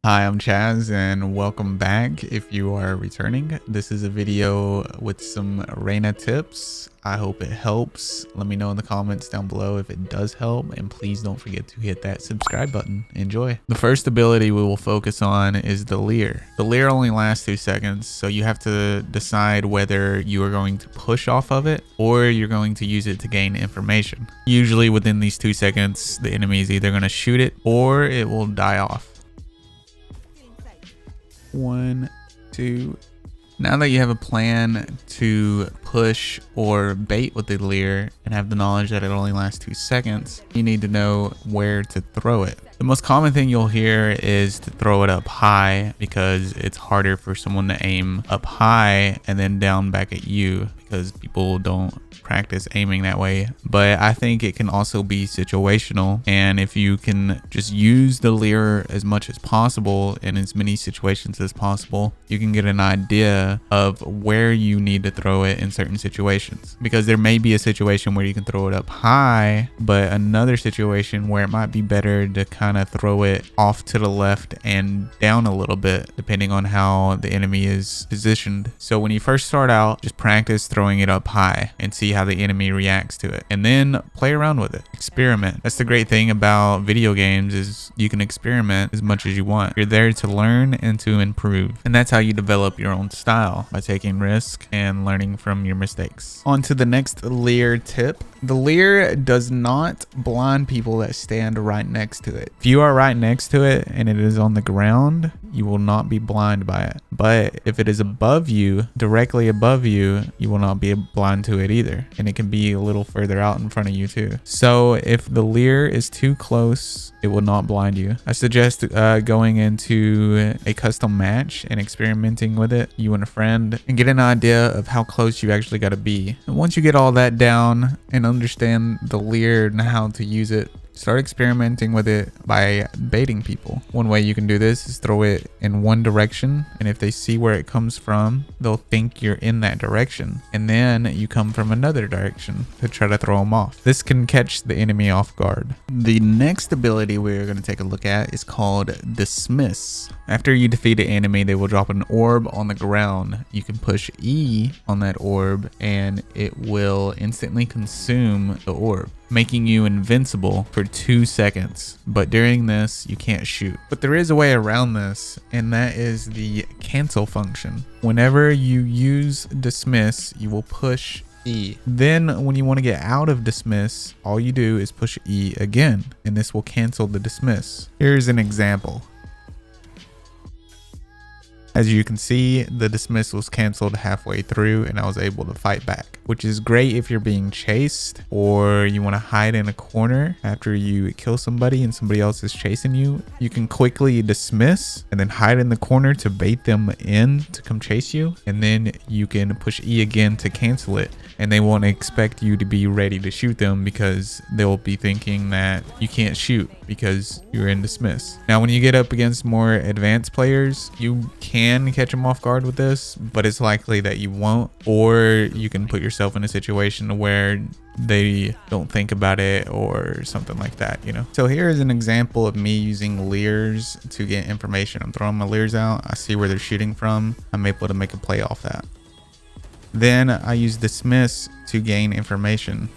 Hi, I'm Chaz and welcome back. If you are returning, this is a video with some Reyna tips. I hope it helps. Let me know in the comments down below if it does help, and please don't forget to hit that subscribe button. Enjoy. The first ability we will focus on is the leer. The leer only lasts 2 seconds, so you have to decide whether you are going to push off of it or you're going to use it to gain information. Usually within these 2 seconds, the enemy is either going to shoot it or it will die off. 1, 2. Now that you have a plan to push or bait with the leer and have the knowledge that it only lasts 2 seconds, you need to know where to throw it. The most common thing you'll hear is to throw it up high because it's harder for someone to aim up high and then down back at you because people don't practice aiming that way. But I think it can also be situational, and if you can just use the leer as much as possible in as many situations as possible, you can get an idea of where you need to throw it in certain situations, because there may be a situation where you can throw it up high, but another situation where it might be better to kind of throw it off to the left and down a little bit depending on how the enemy is positioned. So when you first start out, just practice throwing it up high and see how the enemy reacts to it, and then play around with it. Experiment. That's the great thing about video games, is you can experiment as much as you want. You're there to learn and to improve, and that's how you develop your own style, by taking risk and learning from your mistakes. On to the next leer tip. The leer does not blind people that stand right next to it. If you are right next to it and it is on the ground, you will not be blind by it. But if it is above you, directly above you, you will not be blind to it either. And it can be a little further out in front of you too. So if the leer is too close, it will not blind you. I suggest going into a custom match and experimenting with it, you and a friend, and get an idea of how close you actually got to be. And once you get all that down and understand the leer and how to use it, start experimenting with it by baiting people. One way you can do this is throw it in one direction, and if they see where it comes from, they'll think you're in that direction, and then you come from another direction to try to throw them off. This can catch the enemy off guard. The next ability we're going to take a look at is called Dismiss. After you defeat an enemy, they will drop an orb on the ground. You can push E on that orb and it will instantly consume the orb, making you invincible for 2 seconds. But during this, you can't shoot. But there is a way around this, and that is the cancel function. Whenever you use Dismiss, you will push E. Then when you want to get out of Dismiss, all you do is push E again, and this will cancel the Dismiss. Here's an example. As you can see, the dismiss was canceled halfway through and I was able to fight back, which is great if you're being chased or you want to hide in a corner after you kill somebody and somebody else is chasing you. You can quickly dismiss and then hide in the corner to bait them in to come chase you, and then you can push E again to cancel it, and they won't expect you to be ready to shoot them because they'll be thinking that you can't shoot because you're in dismiss. Now when you get up against more advanced players, you can catch them off guard with this, but it's likely that you won't, or you can put yourself in a situation where they don't think about it or something like that, you know. So here is an example of me using leers to get information. I'm throwing my leers out, I see where they're shooting from, I'm able to make a play off that. Then I use dismiss to gain information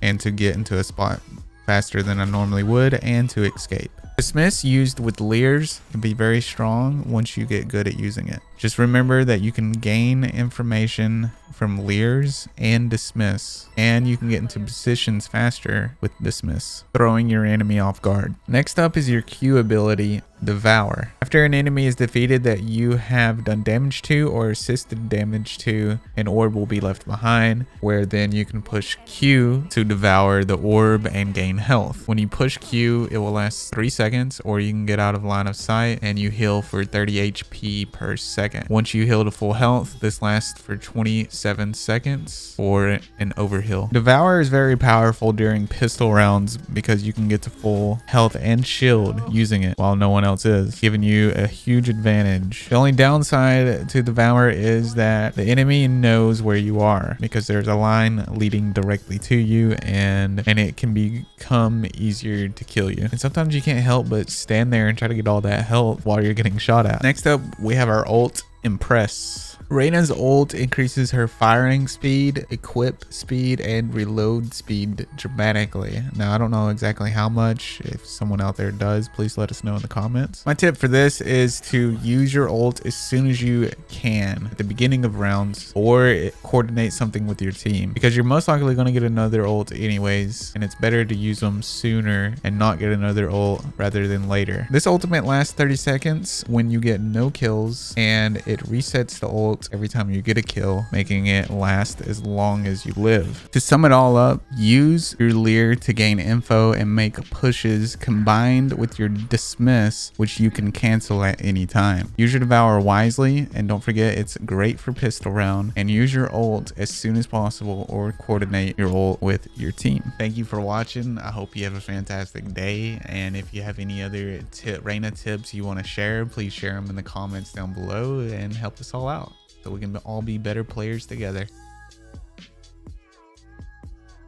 and to get into a spot faster than I normally would, and to escape. Dismiss used with leers can be very strong once you get good at using it. Just remember that you can gain information from leers and dismiss, and you can get into positions faster with dismiss, throwing your enemy off guard. Next up is your Q ability, Devour. After an enemy is defeated that you have done damage to or assisted damage to, an orb will be left behind, where then you can push Q to devour the orb and gain health. When you push Q, it will last 3 seconds, or you can get out of line of sight and you heal for 30 HP per second. second. Once you heal to full health, this lasts for 27 seconds for an overheal. Devour is very powerful during pistol rounds because you can get to full health and shield using it while no one else is, giving you a huge advantage. The only downside to Devour is that the enemy knows where you are because there's a line leading directly to you, and it can become easier to kill you. And sometimes you can't help but stand there and try to get all that health while you're getting shot at. Next up, we have our ult, Impress. Reyna's ult increases her firing speed, equip speed, and reload speed dramatically. Now, I don't know exactly how much. If someone out there does, please let us know in the comments. My tip for this is to use your ult as soon as you can at the beginning of rounds, or coordinate something with your team, because you're most likely going to get another ult anyways, and it's better to use them sooner and not get another ult rather than later. This ultimate lasts 30 seconds when you get no kills, and it resets the ult every time you get a kill, making it last as long as you live. To sum it all up, use your Leer to gain info and make pushes combined with your Dismiss, which you can cancel at any time. Use your Devour wisely, and don't forget it's great for pistol round, and use your ult as soon as possible or coordinate your ult with your team. Thank you for watching. I hope you have a fantastic day, and if you have any other Reyna tips you want to share, please share them in the comments down below and help us all out so we can all be better players together.